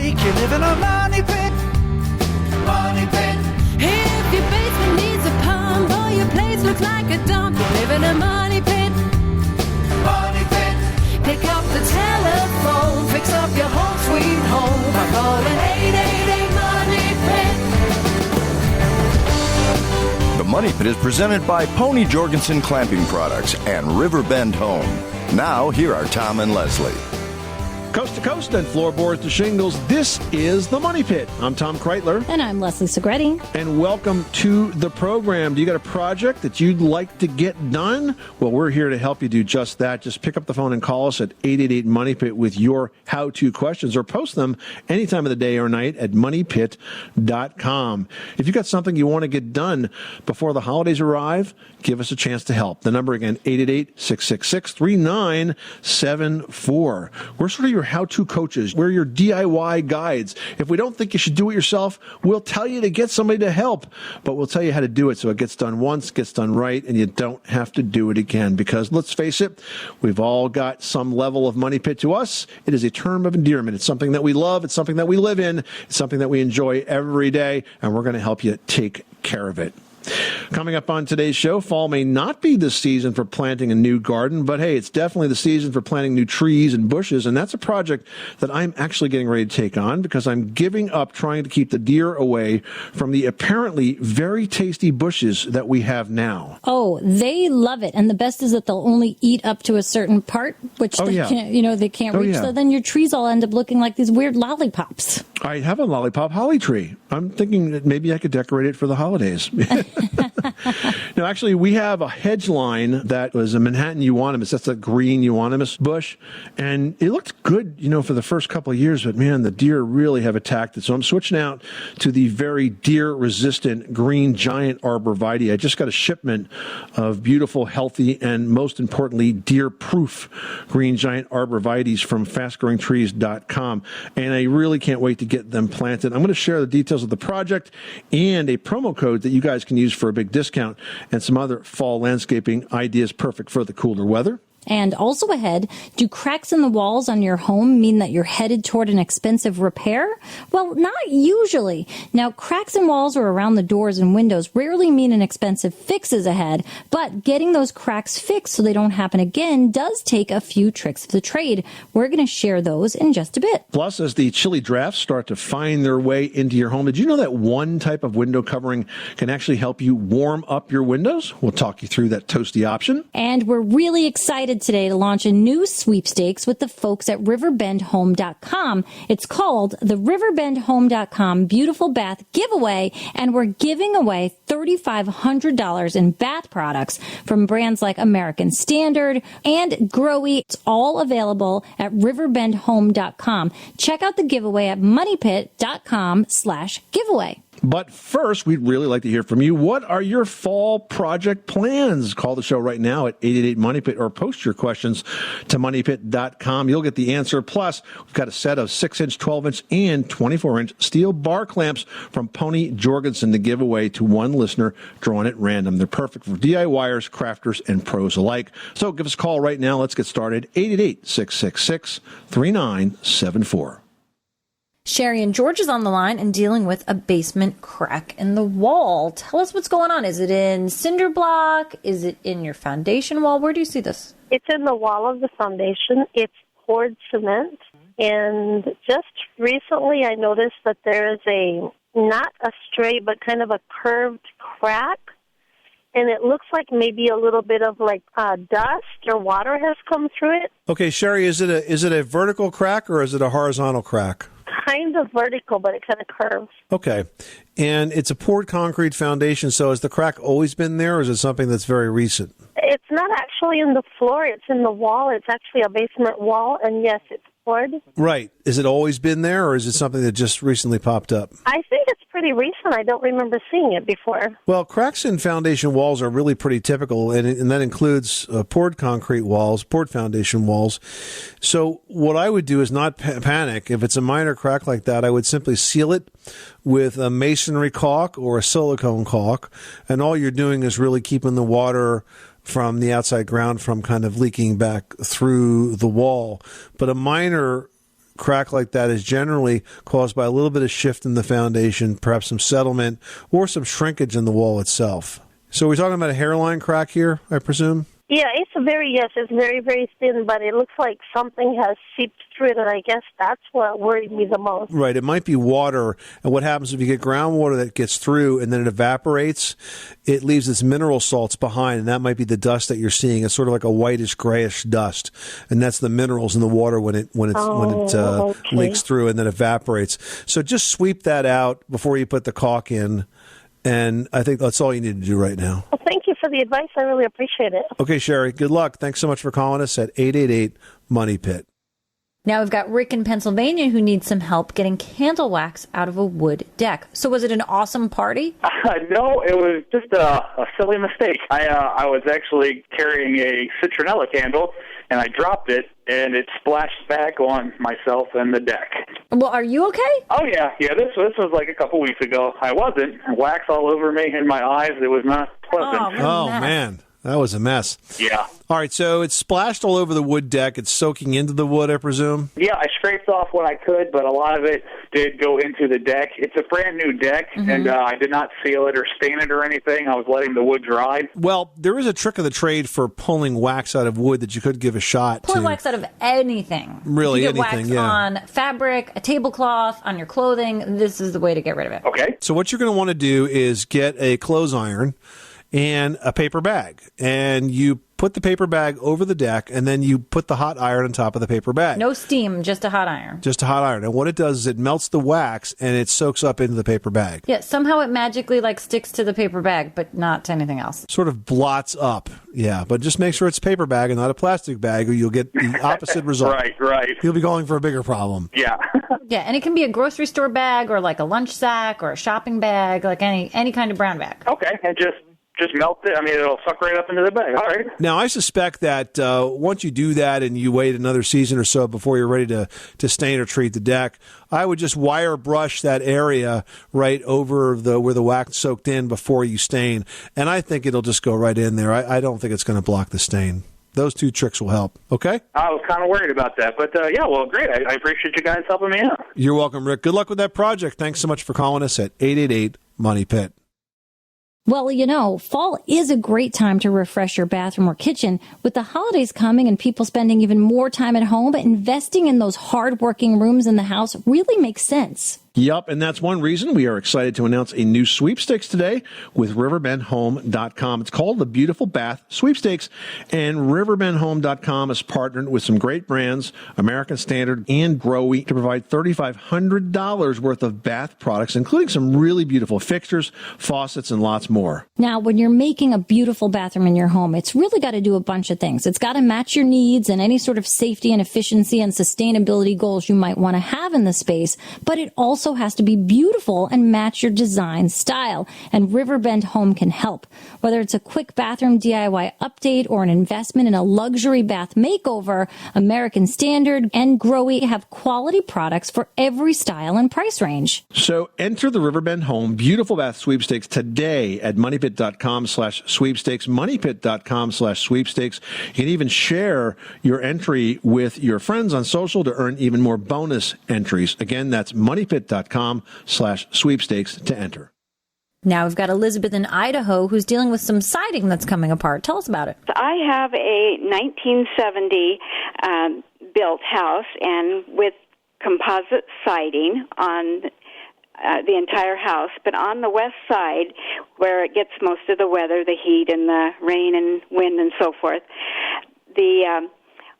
week you live in a money pit. Money pit. If your basement needs a pump or your place looks like a dump, you live in a money pit. Money pit. Pick up the telephone, fix up your home sweet home by calling 888 Money Pit. The Money Pit is presented by Pony Jorgensen Clamping Products and Riverbend Home. Now, here are Tom and Leslie. Coast to coast and floorboards to shingles, this is The Money Pit. I'm Tom Kreitler. And I'm Leslie Segretti. And welcome to the program. Do you got a project that you'd like to get done? Well, we're here to help you do just that. Just pick up the phone and call us at 888-MONEYPIT with your how-to questions, or post them any time of the day or night at moneypit.com. If you've got something you want to get done before the holidays arrive, give us a chance to help. The number again, 888-666-3974. We're sort of your how-to coaches. We're your DIY guides. If we don't think you should do it yourself, we'll tell you to get somebody to help, but we'll tell you how to do it so it gets done once, gets done right, and you don't have to do it again. Because let's face it, we've all got some level of money pit to us. It is a term of endearment. It's something that we love. It's something that we live in. It's something that we enjoy every day, and we're going to help you take care of it. Coming up on today's show, fall may not be the season for planting a new garden, but hey, it's definitely the season for planting new trees and bushes, and that's a project that I'm actually getting ready to take on because I'm giving up trying to keep the deer away from the apparently very tasty bushes that we have now. Oh, they love it. And the best is that they'll only eat up to a certain part, which they can't reach. Yeah. So then your trees all end up looking like these weird lollipops. I have a lollipop holly tree. I'm thinking that maybe I could decorate it for the holidays. No, actually, we have a hedge line that was a Manhattan euonymus. That's a green euonymus bush. And it looked good, for the first couple of years. But, man, the deer really have attacked it. So I'm switching out to the very deer-resistant green giant arborvitae. I just got a shipment of beautiful, healthy, and most importantly, deer-proof green giant arborvitaes from fastgrowingtrees.com. And I really can't wait to get them planted. I'm going to share the details of the project and a promo code that you guys can use for a big discount and some other fall landscaping ideas perfect for the cooler weather. And also ahead, do cracks in the walls on your home mean that you're headed toward an expensive repair? Well, not usually. Now, cracks in walls or around the doors and windows rarely mean an expensive fix is ahead, but getting those cracks fixed so they don't happen again does take a few tricks of the trade. We're going to share those in just a bit. Plus, as the chilly drafts start to find their way into your home, did you know that one type of window covering can actually help you warm up your windows? We'll talk you through that toasty option. And we're really excited today to launch a new sweepstakes with the folks at riverbendhome.com. It's called the riverbendhome.com Beautiful Bath Giveaway, and we're giving away $3,500 in bath products from brands like American Standard and Grohe. It's all available at riverbendhome.com. Check out the giveaway at moneypit.com/giveaway. But first, we'd really like to hear from you. What are your fall project plans? Call the show right now at 888-MONEYPIT or post your questions to moneypit.com. You'll get the answer. Plus, we've got a set of 6-inch, 12-inch, and 24-inch steel bar clamps from Pony Jorgensen to give away to one listener drawn at random. They're perfect for DIYers, crafters, and pros alike. So give us a call right now. Let's get started. 888-666-3974. Sherry and George is on the line and dealing with a basement crack in the wall. Tell us what's going on. Is it in cinder block? Is it in your foundation wall? Where do you see this? It's in the wall of the foundation. It's poured cement. And just recently I noticed that there is not a straight, but kind of a curved crack. And it looks like maybe a little bit of dust or water has come through it. Okay, Sherry, is it a vertical crack or is it a horizontal crack? Kind of vertical, but it kind of curves. Okay. And it's a poured concrete foundation, so has the crack always been there, or is it something that's very recent? It's not actually in the floor. It's in the wall. It's actually a basement wall, and yes, it's poured. Right. Has it always been there, or is it something that just recently popped up? I think it's pretty recent. I don't remember seeing it before. Well, cracks in foundation walls are really pretty typical, and that includes poured concrete walls, poured foundation walls. So what I would do is not panic. If it's a minor crack like that, I would simply seal it with a masonry caulk or a silicone caulk, and all you're doing is really keeping the water from the outside ground from kind of leaking back through the wall. But a minor crack like that is generally caused by a little bit of shift in the foundation, perhaps some settlement, or some shrinkage in the wall itself. So we're talking about a hairline crack here, I presume? Yeah, it's very, very thin, but it looks like something has seeped through it, and I guess that's what worried me the most. Right, it might be water, and what happens if you get groundwater that gets through and then it evaporates, it leaves its mineral salts behind, and that might be the dust that you're seeing. It's sort of like a whitish, grayish dust, and that's the minerals in the water when it leaks through and then evaporates. So just sweep that out before you put the caulk in. And I think that's all you need to do right now. Well, thank you for the advice. I really appreciate it. Okay, Sherry, good luck. Thanks so much for calling us at 888-MONEY-PIT. Now we've got Rick in Pennsylvania who needs some help getting candle wax out of a wood deck. So was it an awesome party? No, it was just a silly mistake. I was actually carrying a citronella candle, and I dropped it, and it splashed back on myself and the deck. Well, are you okay? Oh, yeah. This was like a couple weeks ago. I wasn't. Wax all over me in my eyes. It was not pleasant. Oh man. That was a mess. Yeah. All right, so it's splashed all over the wood deck. It's soaking into the wood, I presume? Yeah, I scraped off what I could, but a lot of it did go into the deck. It's a brand new deck, and I did not seal it or stain it or anything. I was letting the wood dry. Well, there is a trick of the trade for pulling wax out of wood that you could give a shot Pull to. wax out of anything. Really, you get anything, wax yeah. on fabric, a tablecloth, on your clothing. This is the way to get rid of it. Okay. So what you're going to want to do is get a clothes iron and a paper bag, and you put the paper bag over the deck, and then you put the hot iron on top of the paper bag. No steam, just a hot iron. Just a hot iron. And what it does is it melts the wax, and it soaks up into the paper bag. Yeah, somehow it magically sticks to the paper bag, but not to anything else. Sort of blots up. Yeah, but just make sure it's a paper bag and not a plastic bag, or you'll get the opposite result. Right. You'll be going for a bigger problem. Yeah. Yeah, and it can be a grocery store bag or like a lunch sack or a shopping bag, like any kind of brown bag. Okay, and just melt it. I mean, it'll suck right up into the bag. All right. Now, I suspect that once you do that and you wait another season or so before you're ready to stain or treat the deck, I would just wire brush that area right over where the wax soaked in before you stain, and I think it'll just go right in there. I don't think it's going to block the stain. Those two tricks will help, okay? I was kind of worried about that, but yeah, well, great. I appreciate you guys helping me out. You're welcome, Rick. Good luck with that project. Thanks so much for calling us at 888-MONEY-PIT. Well, fall is a great time to refresh your bathroom or kitchen. With the holidays coming and people spending even more time at home, investing in those hard-working rooms in the house really makes sense. Yup, and that's one reason we are excited to announce a new sweepstakes today with riverbendhome.com. It's called the Beautiful Bath Sweepstakes, and riverbendhome.com has partnered with some great brands, American Standard and Grohe, to provide $3,500 worth of bath products, including some really beautiful fixtures, faucets, and lots more. Now, when you're making a beautiful bathroom in your home, it's really got to do a bunch of things. It's got to match your needs and any sort of safety and efficiency and sustainability goals you might want to have in the space, but it also has to be beautiful and match your design style, and Riverbend Home can help. Whether it's a quick bathroom DIY update or an investment in a luxury bath makeover, American Standard and Grohe have quality products for every style and price range. So enter the Riverbend Home Beautiful Bath Sweepstakes today at moneypit.com/sweepstakes, moneypit.com/sweepstakes. You can even share your entry with your friends on social to earn even more bonus entries. Again, that's moneypit.com/sweepstakes to enter. Now we've got Elizabeth in Idaho who's dealing with some siding that's coming apart. Tell us about it. I have a 1970 built house, and with composite siding on the entire house, but on the west side, where it gets most of the weather, the heat and the rain and wind and so forth, the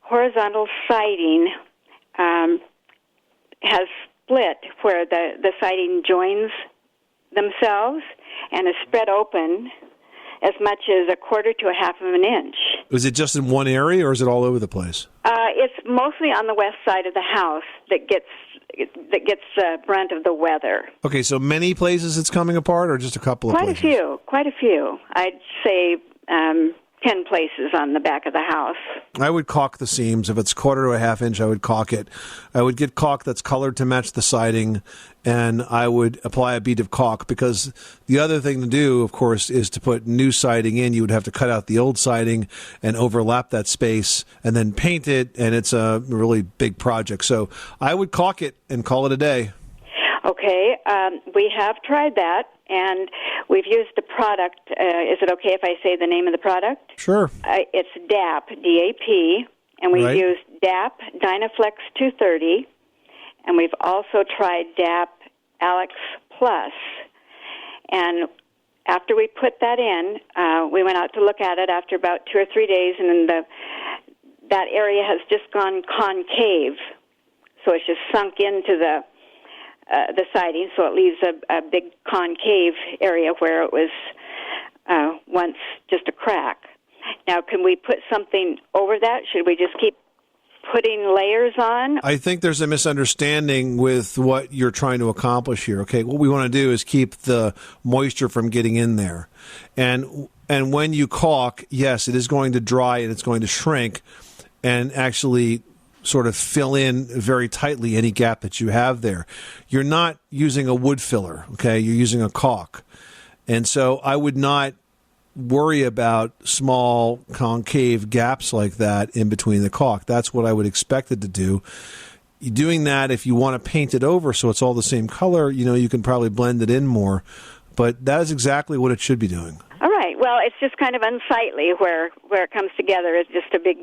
horizontal siding has split where the siding joins themselves and is spread open as much as a quarter to a half of an inch. Is it just in one area, or is it all over the place? It's mostly on the west side of the house that gets the brunt of the weather. Okay, so many places it's coming apart, or just a couple of places? Quite a few. I'd say 10 places on the back of the house. I would caulk the seams. If it's 1/4 to a 1/2 inch, I would caulk it. I would get caulk that's colored to match the siding, and I would apply a bead of caulk, because the other thing to do, of course, is to put new siding in. You would have to cut out the old siding and overlap that space and then paint it, and it's a really big project. So I would caulk it and call it a day. Okay, we have tried that, and we've used the product. Is it okay if I say the name of the product? Sure. It's DAP, D-A-P, and we've used DAP Dynaflex 230, and we've also tried DAP Alex Plus. And after we put that in, we went out to look at it after about 2 or 3 days, and that area has just gone concave. So it's just sunk into the siding, so it leaves a big concave area where it was once just a crack. Now, can we put something over that? Should we just keep putting layers on? I think there's a misunderstanding with what you're trying to accomplish here. Okay, what we want to do is keep the moisture from getting in there. And when you caulk, yes, it is going to dry and it's going to shrink and actually sort of fill in very tightly any gap that you have there. You're not using a wood filler, okay? You're using a caulk. And so I would not worry about small concave gaps like that in between the caulk. That's what I would expect it to do. Doing that, if you want to paint it over so it's all the same color, you can probably blend it in more. But that is exactly what it should be doing. All right. Well, it's just kind of unsightly where it comes together. It's just a big,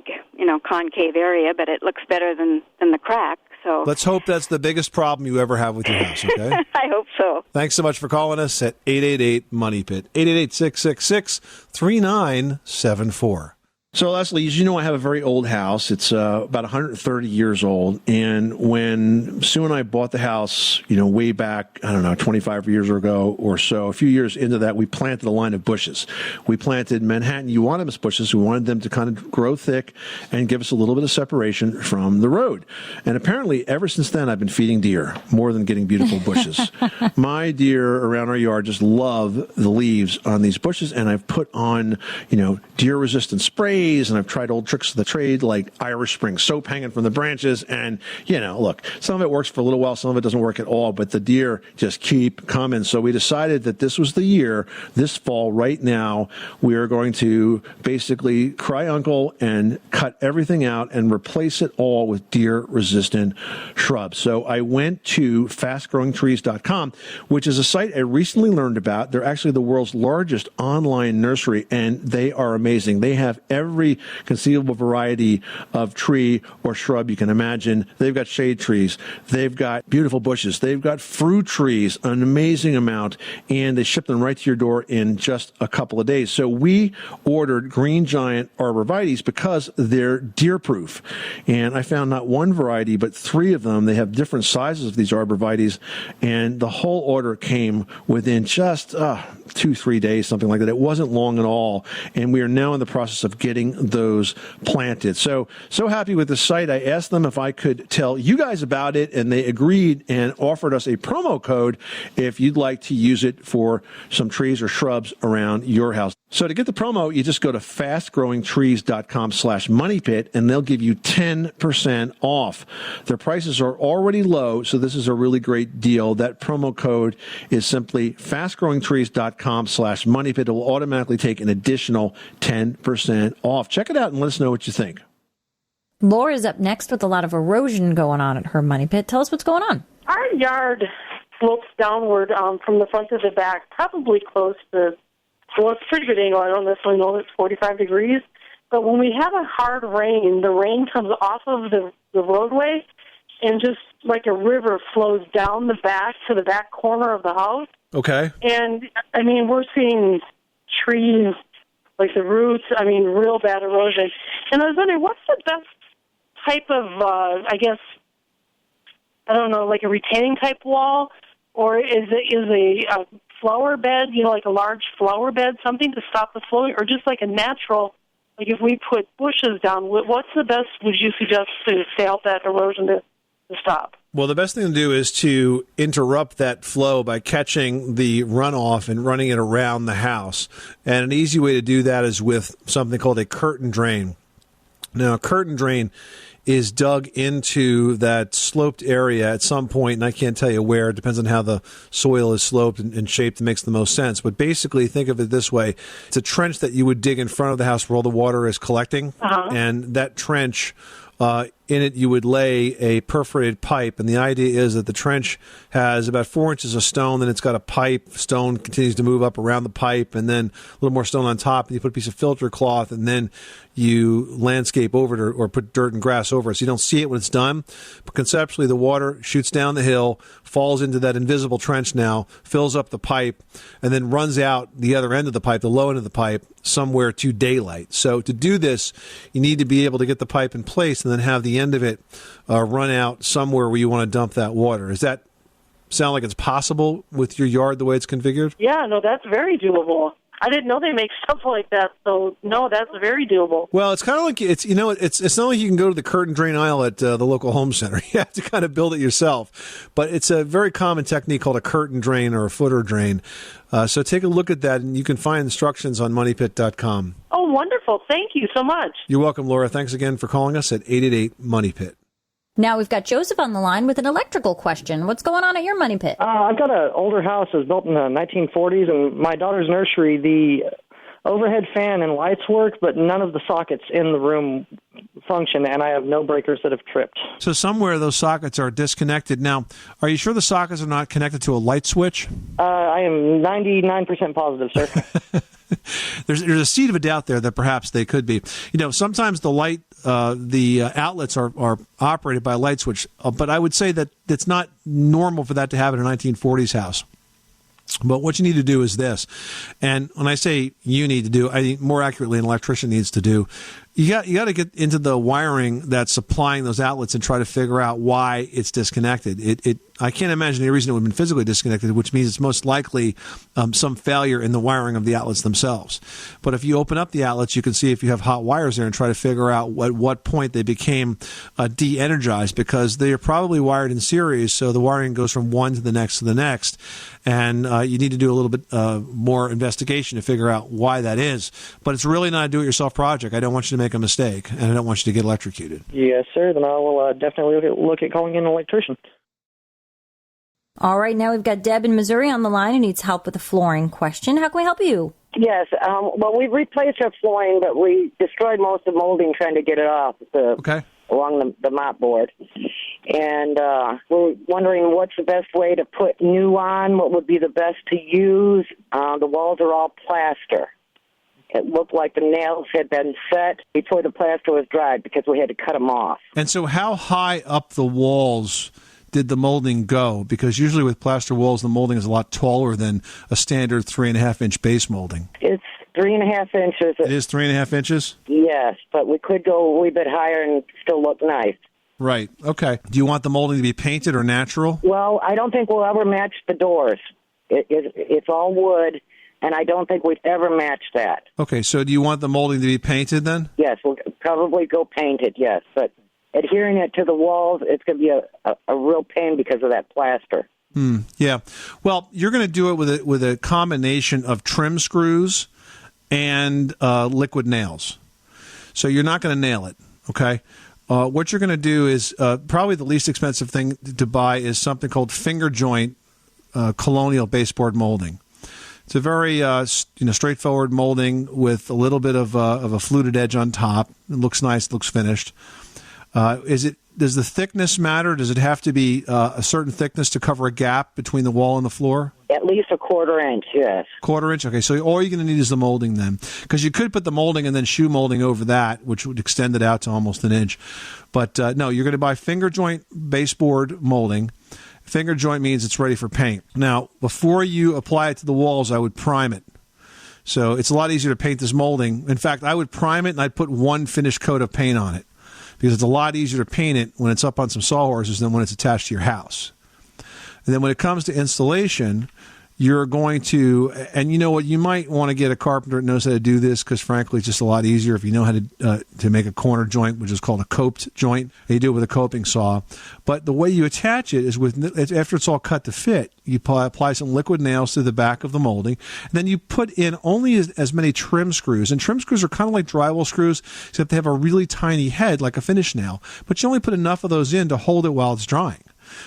concave area, but it looks better than the crack. So let's hope that's the biggest problem you ever have with your house, okay? I hope so. Thanks so much for calling us at 888-MONEY-PIT, 888-666-3974. So, Leslie, as you know, I have a very old house. It's about 130 years old. And when Sue and I bought the house, way back, 25 years ago or so, a few years into that, we planted a line of bushes. We planted Manhattan euonymus bushes. We wanted them to kind of grow thick and give us a little bit of separation from the road. And apparently, ever since then, I've been feeding deer more than getting beautiful bushes. My deer around our yard just love the leaves on these bushes. And I've put on, deer-resistant sprays. And I've tried old tricks of the trade like Irish Spring soap hanging from the branches. And, look, some of it works for a little while, some of it doesn't work at all, but the deer just keep coming. So we decided that this was the year, this fall, right now, we are going to basically cry uncle and cut everything out and replace it all with deer-resistant shrubs. So I went to fastgrowingtrees.com, which is a site I recently learned about. They're actually the world's largest online nursery, and they are amazing. They have every conceivable variety of tree or shrub you can imagine. They've got shade trees. They've got beautiful bushes. They've got fruit trees, an amazing amount, and they ship them right to your door in just a couple of days. So we ordered Green Giant arborvitaes because they're deer-proof. And I found not one variety, but 3 of them. They have different sizes of these arborvitaes, and the whole order came within just 2-3 days, something like that. It wasn't long at all, and we are now in the process of getting those planted. So happy with the site. I asked them if I could tell you guys about it, and they agreed and offered us a promo code if you'd like to use it for some trees or shrubs around your house. So to get the promo, you just go to fastgrowingtrees.com/moneypit, and they'll give you 10% off. Their prices are already low, so this is a really great deal. That promo code is simply fastgrowingtrees.com/moneypit. It will automatically take an additional 10% off. Check it out and let us know what you think. Laura's up next with a lot of erosion going on at her money pit. Tell us what's going on. Our yard slopes downward from the front to the back, probably close to, well, it's a pretty good angle. I don't necessarily know it's 45 degrees. But when we have a hard rain, the rain comes off of the roadway and just like a river flows down the back to the back corner of the house. Okay. And, we're seeing trees, like the roots, real bad erosion. And I was wondering, what's the best type of, like a retaining type wall? Or is a flower bed, like a large flower bed, something to stop the flowing? Or just like a natural, like if we put bushes down, what's the best would you suggest to help that erosion to to stop. Well, the best thing to do is to interrupt that flow by catching the runoff and running it around the house. And an easy way to do that is with something called a curtain drain. Now, a curtain drain is dug into that sloped area at some point, and I can't tell you where. It depends on how the soil is sloped and shaped. It makes the most sense. But basically, think of it this way. It's a trench that you would dig in front of the house where all the water is collecting. And that trench, in it, you would lay a perforated pipe, and the idea is that the trench has about 4 inches of stone, then it's got a pipe. Stone continues to move up around the pipe, and then a little more stone on top, and you put a piece of filter cloth, and then you landscape over it or put dirt and grass over it. So you don't see it when it's done, but conceptually the water shoots down the hill, falls into that invisible trench now, fills up the pipe, and then runs out the other end of the pipe, the low end of the pipe, somewhere to daylight. So to do this, you need to be able to get the pipe in place and then have the end of it run out somewhere where you want to dump that water. Does that sound like it's possible with your yard the way it's configured? Yeah, no, that's very doable. I didn't know they make stuff like that, so no, that's very doable. Well, it's kind of like it's not like you can go to the curtain drain aisle at the local home center. You have to kind of build it yourself. But it's a very common technique called a curtain drain or a footer drain. So take a look at that, and you can find instructions on moneypit.com. Oh, wonderful. Thank you so much. You're welcome, Laura. Thanks again for calling us at 888-MONEY-PIT. Now we've got Joseph on the line with an electrical question. What's going on at your money pit? I've got an older house that was built in the 1940s, and my daughter's nursery, the overhead fan and lights work, but none of the sockets in the room function, and I have no breakers that have tripped. So somewhere those sockets are disconnected. Now, are you sure the sockets are not connected to a light switch? I am 99% positive, sir. There's a seed of a doubt there that perhaps they could be. You know, sometimes the outlets are operated by a light switch, but I would say that it's not normal for that to happen in a 1940s house. But what you need to do is this, and when I say you need to do, I think more accurately an electrician needs to do, you got to get into the wiring that's supplying those outlets and try to figure out why it's disconnected. I can't imagine any reason it would have been physically disconnected, which means it's most likely some failure in the wiring of the outlets themselves. But if you open up the outlets, you can see if you have hot wires there and try to figure out at what point they became de-energized, because they are probably wired in series, so the wiring goes from one to the next to the next. And you need to do a little bit more investigation to figure out why that is. But it's really not a do-it-yourself project. I don't want you to make a mistake, and I don't want you to get electrocuted. Yes, sir. Then I will definitely look at calling in an electrician. All right, now we've got Deb in Missouri on the line who needs help with a flooring question. How can we help you? Yes. Well, we replaced our flooring, but we destroyed most of the molding trying to get it off along the mop board. And we're wondering what's the best way to put new on, what would be the best to use. The walls are all plaster. It looked like the nails had been set before the plaster was dried because we had to cut them off. And so how high up the walls did the molding go? Because usually with plaster walls, the molding is a lot taller than a standard 3.5-inch base molding. It's 3.5 inches. It is 3.5 inches? Yes, but we could go a wee bit higher and still look nice. Right. Okay. Do you want the molding to be painted or natural? Well, I don't think we'll ever match the doors. It's all wood, and I don't think we'd ever match that. Okay. So do you want the molding to be painted then? Yes, we'll probably go painted, yes. But adhering it to the walls, it's going to be a real pain because of that plaster. Yeah. Well, you're going to do it with a combination of trim screws and liquid nails. So you're not going to nail it, okay? What you're going to do is probably the least expensive thing to buy is something called finger joint colonial baseboard molding. It's a very straightforward molding with a little bit of a fluted edge on top. It looks nice, looks finished. Does the thickness matter? Does it have to be a certain thickness to cover a gap between the wall and the floor? At least a 1/4 inch, yes. 1/4 inch? Okay, so all you're going to need is the molding then. Because you could put the molding and then shoe molding over that, which would extend it out to almost an inch. But no, you're going to buy finger joint baseboard molding. Finger joint means it's ready for paint. Now, before you apply it to the walls, I would prime it. So it's a lot easier to paint this molding. In fact, I would prime it and I'd put one finished coat of paint on it, because it's a lot easier to paint it when it's up on some sawhorses than when it's attached to your house. And then when it comes to installation, you're going to, and you know what, you might want to get a carpenter that knows how to do this, because frankly, it's just a lot easier if you know how to make a corner joint, which is called a coped joint. You do it with a coping saw. But the way you attach it is after it's all cut to fit, you apply some liquid nails to the back of the molding, and then you put in only as many trim screws. And trim screws are kind of like drywall screws, except they have a really tiny head like a finish nail. But you only put enough of those in to hold it while it's drying.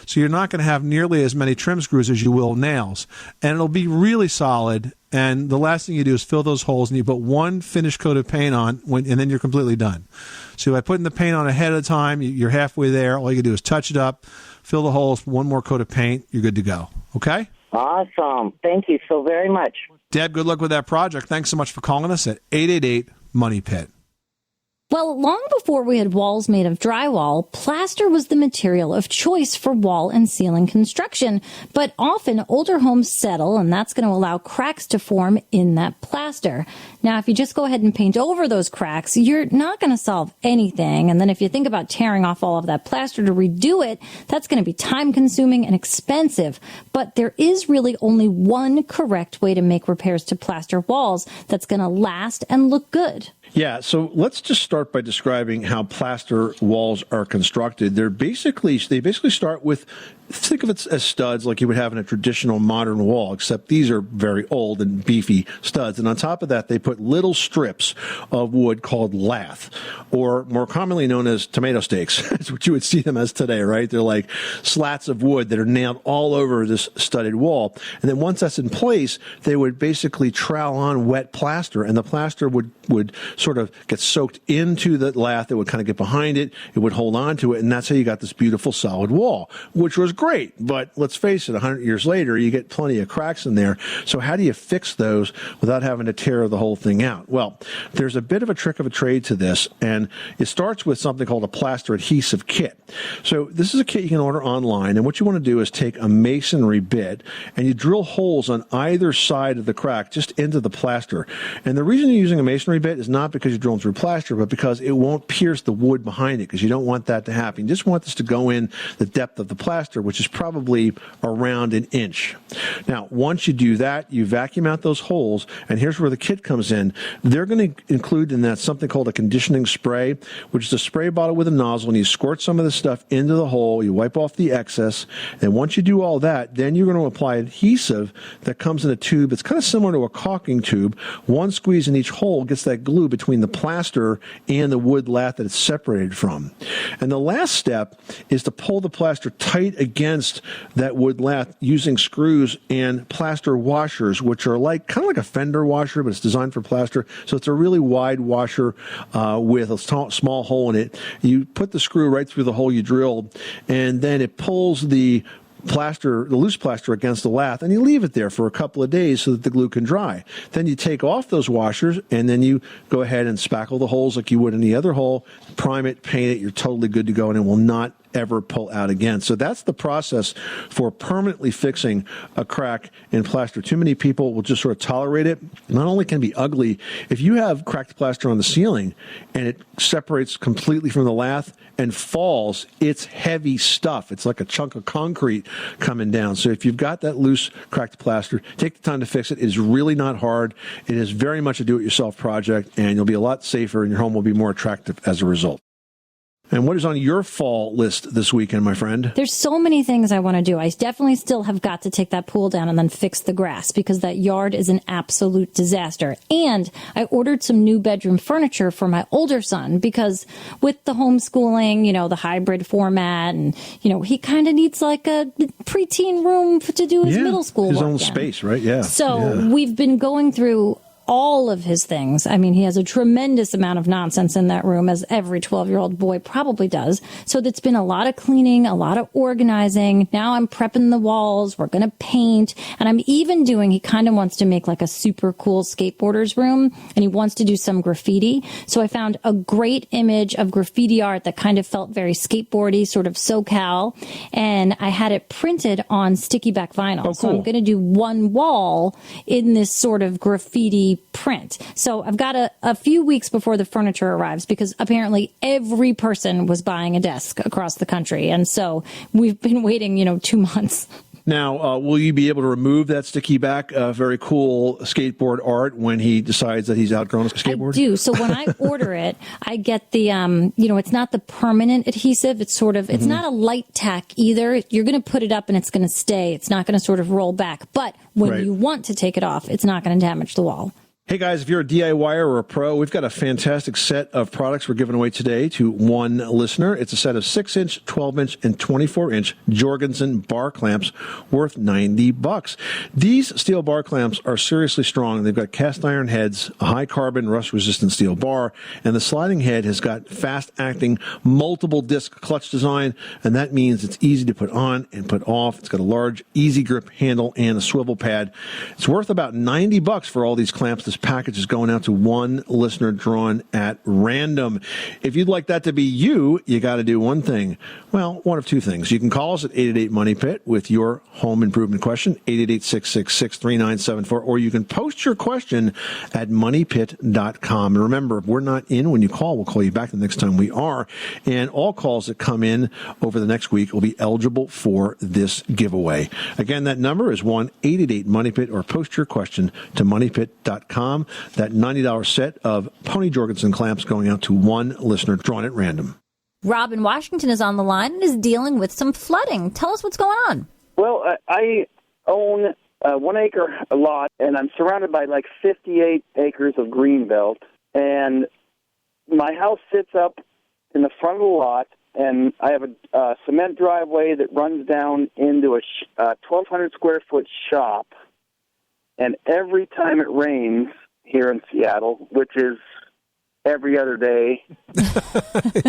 So you're not going to have nearly as many trim screws as you will nails. And it'll be really solid. And the last thing you do is fill those holes, and you put one finish coat of paint on, and then you're completely done. So by putting the paint on ahead of time, you're halfway there. All you can do is touch it up, fill the holes, one more coat of paint, you're good to go. Okay? Awesome. Thank you so very much. Deb, good luck with that project. Thanks so much for calling us at 888-MONEY-PIT. Well, long before we had walls made of drywall, plaster was the material of choice for wall and ceiling construction. But often older homes settle, and that's going to allow cracks to form in that plaster. Now, if you just go ahead and paint over those cracks, you're not going to solve anything. And then if you think about tearing off all of that plaster to redo it, that's going to be time-consuming and expensive. But there is really only one correct way to make repairs to plaster walls that's going to last and look good. Yeah, so let's just start by describing how plaster walls are constructed. They basically start with, think of it as studs like you would have in a traditional modern wall, except these are very old and beefy studs. And on top of that, they put little strips of wood called lath, or more commonly known as tomato stakes. That's what you would see them as today, right? They're like slats of wood that are nailed all over this studded wall. And then once that's in place, they would basically trowel on wet plaster, and the plaster would sort of get soaked into the lath. It would kind of get behind it. It would hold on to it. And that's how you got this beautiful solid wall, which was great. But let's face it, 100 years later, you get plenty of cracks in there. So how do you fix those without having to tear the whole thing out? Well, there's a bit of a trick of a trade to this. And it starts with something called a Plaster Adhesive Kit. So this is a kit you can order online. And what you want to do is take a masonry bit and you drill holes on either side of the crack, just into the plaster. And the reason you're using a masonry bit is not because you're drilling through plaster, but because it won't pierce the wood behind it, because you don't want that to happen. You just want this to go in the depth of the plaster, which is probably around an inch. Now, once you do that, you vacuum out those holes, and here's where the kit comes in. They're going to include in that something called a conditioning spray, which is a spray bottle with a nozzle, and you squirt some of the stuff into the hole, you wipe off the excess, and once you do all that, then you're going to apply adhesive that comes in a tube. It's kind of similar to a caulking tube. One squeeze in each hole gets that glue between the plaster and the wood lath that it's separated from. And the last step is to pull the plaster tight against that wood lath using screws and plaster washers, which are kind of like a fender washer, but it's designed for plaster. So it's a really wide washer with a small hole in it. You put the screw right through the hole you drilled, and then it pulls the loose plaster against the lath, and you leave it there for a couple of days so that the glue can dry. Then you take off those washers, and then you go ahead and spackle the holes like you would any other hole, prime it, paint it, you're totally good to go, and it will not ever pull out again. So that's the process for permanently fixing a crack in plaster. Too many people will just sort of tolerate it. Not only can it be ugly, if you have cracked plaster on the ceiling and it separates completely from the lath and falls, it's heavy stuff. It's like a chunk of concrete coming down. So if you've got that loose cracked plaster, take the time to fix it. It is really not hard. It is very much a do-it-yourself project, and you'll be a lot safer, and your home will be more attractive as a result. And what is on your fall list this weekend, my friend? There's so many things I want to do. I definitely still have got to take that pool down and then fix the grass, because that yard is an absolute disaster. And I ordered some new bedroom furniture for my older son, because with the homeschooling, the hybrid format, and, he kind of needs like a preteen room to do his middle school his work own in. space, right? Yeah. So we've been going through all of his things. I mean, he has a tremendous amount of nonsense in that room, as every 12-year-old boy probably does. So it's been a lot of cleaning, a lot of organizing. Now I'm prepping the walls. We're going to paint. And I'm even he kind of wants to make like a super cool skateboarder's room, and he wants to do some graffiti. So I found a great image of graffiti art that kind of felt very skateboardy, sort of SoCal. And I had it printed on sticky back vinyl. Oh, cool. So I'm going to do one wall in this sort of graffiti print. So I've got a few weeks before the furniture arrives, because apparently every person was buying a desk across the country. And so we've been waiting, 2 months. Now, will you be able to remove that sticky back, very cool skateboard art when he decides that he's outgrown a skateboard? I do. So when I order it, I get the, it's not the permanent adhesive. It's sort of, it's not a light tack either. You're going to put it up and it's going to stay. It's not going to sort of roll back. But when you want to take it off, it's not going to damage the wall. Hey guys, if you're a DIYer or a pro, we've got a fantastic set of products we're giving away today to one listener. It's a set of 6-inch, 12-inch, and 24-inch Jorgensen bar clamps worth $90. These steel bar clamps are seriously strong. They've got cast iron heads, a high carbon rust-resistant steel bar, and the sliding head has got fast-acting multiple disc clutch design, and that means it's easy to put on and put off. It's got a large, easy grip handle and a swivel pad. It's worth about $90 for all these clamps. This package is going out to one listener drawn at random. If you'd like that to be you, you got to do one thing. Well, one of two things. You can call us at 888-MONEY-PIT with your home improvement question, 888-666-3974, or you can post your question at moneypit.com. And remember, if we're not in when you call, we'll call you back the next time we are. And all calls that come in over the next week will be eligible for this giveaway. Again, that number is 1-888-MONEY-PIT, or post your question to moneypit.com. That $90 set of Pony Jorgensen clamps going out to one listener drawn at random. Rob in Washington is on the line and is dealing with some flooding. Tell us what's going on. Well, I own a 1 acre lot, and I'm surrounded by like 58 acres of greenbelt. And my house sits up in the front of the lot, and I have a cement driveway that runs down into a 1,200 square foot shop. And every time it rains here in Seattle, which is every other day,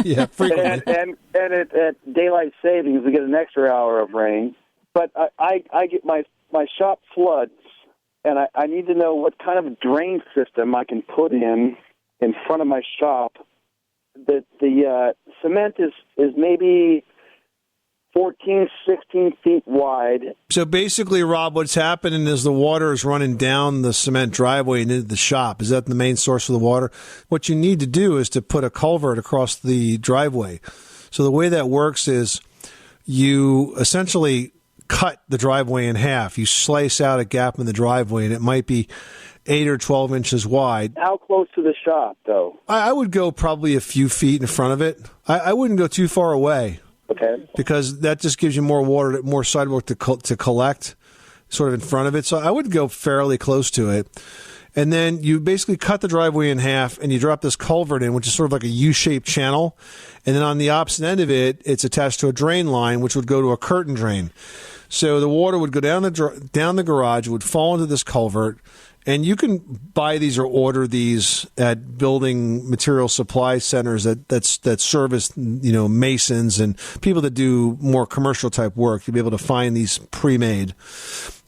yeah, frequently. and at daylight savings, we get an extra hour of rain. But I get my shop floods, and I need to know what kind of drain system I can put in front of my shop. That the cement is maybe 14, 16 feet wide. So basically, Rob, what's happening is the water is running down the cement driveway and into the shop. Is that the main source of the water? What you need to do is to put a culvert across the driveway. So the way that works is you essentially cut the driveway in half. You slice out a gap in the driveway, and it might be 8 or 12 inches wide. How close to the shop, though? I would go probably a few feet in front of it. I wouldn't go too far away. Okay. Because that just gives you more water, more sidewalk to collect sort of in front of it. So I would go fairly close to it. And then you basically cut the driveway in half and you drop this culvert in, which is sort of like a U-shaped channel. And then on the opposite end of it, it's attached to a drain line, which would go to a curtain drain. So the water would go down the garage, it would fall into this culvert. And you can buy these or order these at building material supply centers that service, masons and people that do more commercial type work. You'll be able to find these pre-made.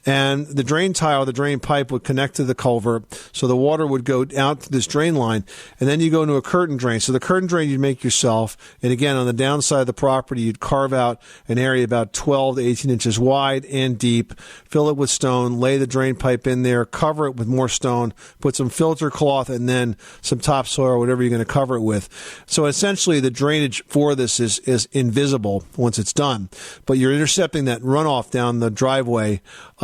And the drain tile, the drain pipe would connect to the culvert, so the water would go out to this drain line, and then you go into a curtain drain. So the curtain drain you'd make yourself, and again, on the downside of the property, you'd carve out an area about 12 to 18 inches wide and deep, fill it with stone, lay the drain pipe in there, cover it with more stone, put some filter cloth, and then some topsoil or whatever you're going to cover it with. So essentially, the drainage for this is invisible once it's done, but you're intercepting that runoff down the driveway,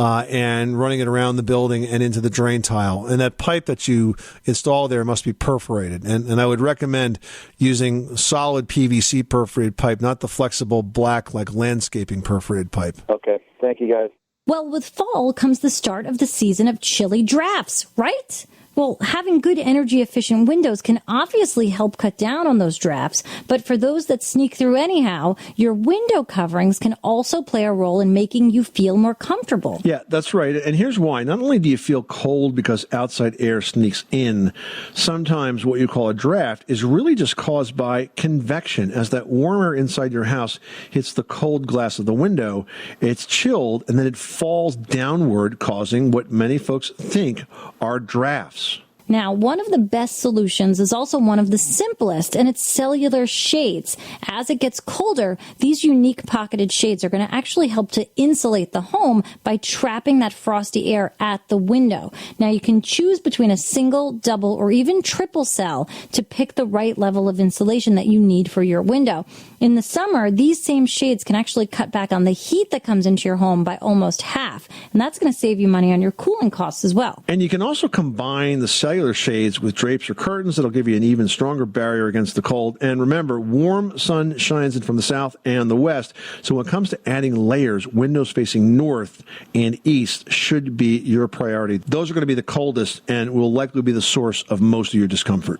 and running it around the building and into the drain tile. And that pipe that you install there must be perforated. And I would recommend using solid PVC perforated pipe, not the flexible black like landscaping perforated pipe. Okay. Thank you, guys. Well, with fall comes the start of the season of chilly drafts, right? Well, having good energy-efficient windows can obviously help cut down on those drafts, but for those that sneak through anyhow, your window coverings can also play a role in making you feel more comfortable. Yeah, that's right. And here's why. Not only do you feel cold because outside air sneaks in, sometimes what you call a draft is really just caused by convection. As that warm air inside your house hits the cold glass of the window, it's chilled, and then it falls downward, causing what many folks think are drafts. Now, one of the best solutions is also one of the simplest, and it's Cellular Shades. As it gets colder, these unique pocketed shades are going to actually help to insulate the home by trapping that frosty air at the window. Now, you can choose between a single, double, or even triple cell to pick the right level of insulation that you need for your window. In the summer, these same shades can actually cut back on the heat that comes into your home by almost half, and that's going to save you money on your cooling costs as well. And you can also combine the Cellular Shades with drapes or curtains. That'll give you an even stronger barrier against the cold. And remember, warm sun shines in from the south and the west. So when it comes to adding layers, windows facing north and east should be your priority. Those are going to be the coldest and will likely be the source of most of your discomfort.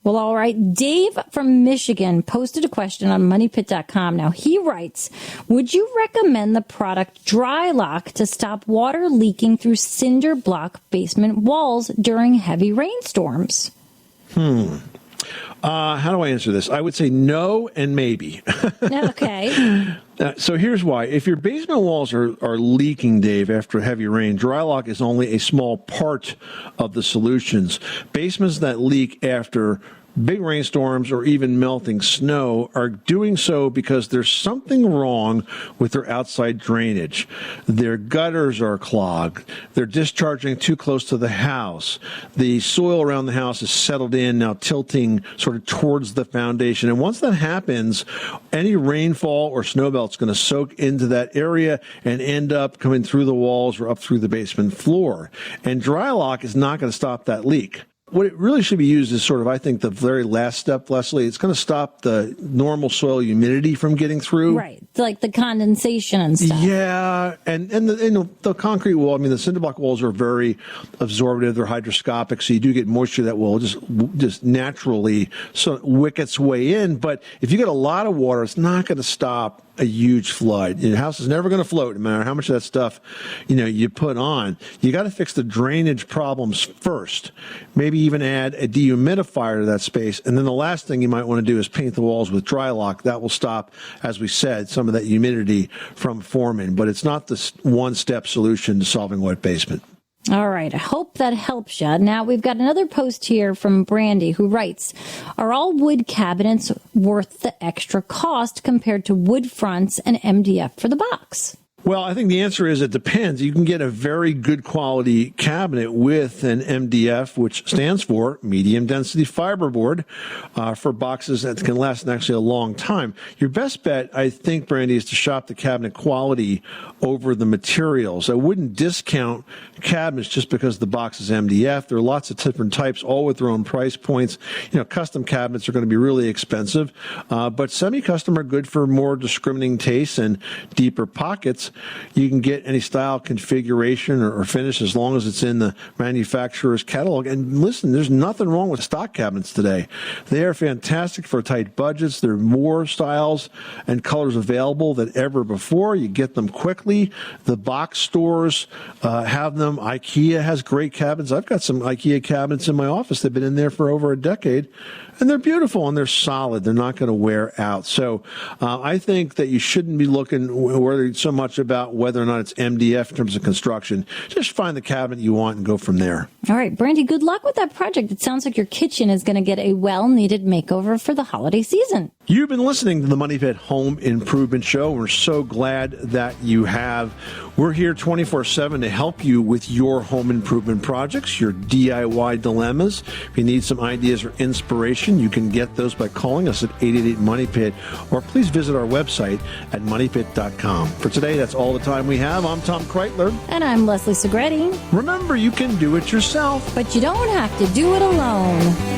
Well, all right. Dave from Michigan posted a question on moneypit.com. Now, he writes, would you recommend the product Dry Lock to stop water leaking through cinder block basement walls during heavy rainstorms? How do I answer this? I would say no and maybe. Okay. So here's why. If your basement walls are leaking, Dave, after heavy rain, Dry Lock is only a small part of the solutions. Basements that leak after big rainstorms or even melting snow are doing so because there's something wrong with their outside drainage. Their gutters are clogged. They're discharging too close to the house. The soil around the house is settled in, now tilting sort of towards the foundation. And once that happens, any rainfall or snow belt's going to soak into that area and end up coming through the walls or up through the basement floor. And Dry Lock is not going to stop that leak. What it really should be used is sort of, I think, the very last step, Leslie. It's going to stop the normal soil humidity from getting through. Right. Like the condensation and stuff. Yeah. And the concrete wall, I mean, the cinder block walls are very absorptive. They're hydroscopic, so you do get moisture that will just naturally wick its way in. But if you get a lot of water, it's not going to stop a huge flood. Your house is never going to float, no matter how much of that stuff, you put on. You got to fix the drainage problems first. Maybe even add a dehumidifier to that space. And then the last thing you might want to do is paint the walls with Dry Lock. That will stop, as we said, some of that humidity from forming. But it's not the one-step solution to solving wet basement. All right. I hope that helps you. Now, we've got another post here from Brandy who writes, are all wood cabinets worth the extra cost compared to wood fronts and MDF for the box? Well, I think the answer is it depends. You can get a very good quality cabinet with an MDF, which stands for medium density fiberboard, for boxes that can last actually a long time. Your best bet, I think, Brandy, is to shop the cabinet quality over the materials. I wouldn't discount cabinets just because the box is MDF. There are lots of different types, all with their own price points. Custom cabinets are going to be really expensive, but semi-custom are good for more discriminating tastes and deeper pockets. You can get any style, configuration, or finish as long as it's in the manufacturer's catalog. And listen, there's nothing wrong with stock cabinets today. They are fantastic for tight budgets. There are more styles and colors available than ever before. You get them quickly. The box stores have them. IKEA has great cabinets. I've got some IKEA cabinets in my office. They've been in there for over a decade. And they're beautiful and they're solid. They're not going to wear out. So I think that you shouldn't be worried so much about whether or not it's MDF in terms of construction. Just find the cabinet you want and go from there. All right, Brandy, good luck with that project. It sounds like your kitchen is going to get a well-needed makeover for the holiday season. You've been listening to the Money Pit Home Improvement Show. We're so glad that you have. We're here 24/7 to help you with your home improvement projects, your DIY dilemmas. If you need some ideas or inspiration, you can get those by calling us at 888-MONEY-PIT, or please visit our website at moneypit.com. For today, that's all the time we have. I'm Tom Kreitler. And I'm Leslie Segretti. Remember, you can do it yourself, but you don't have to do it alone.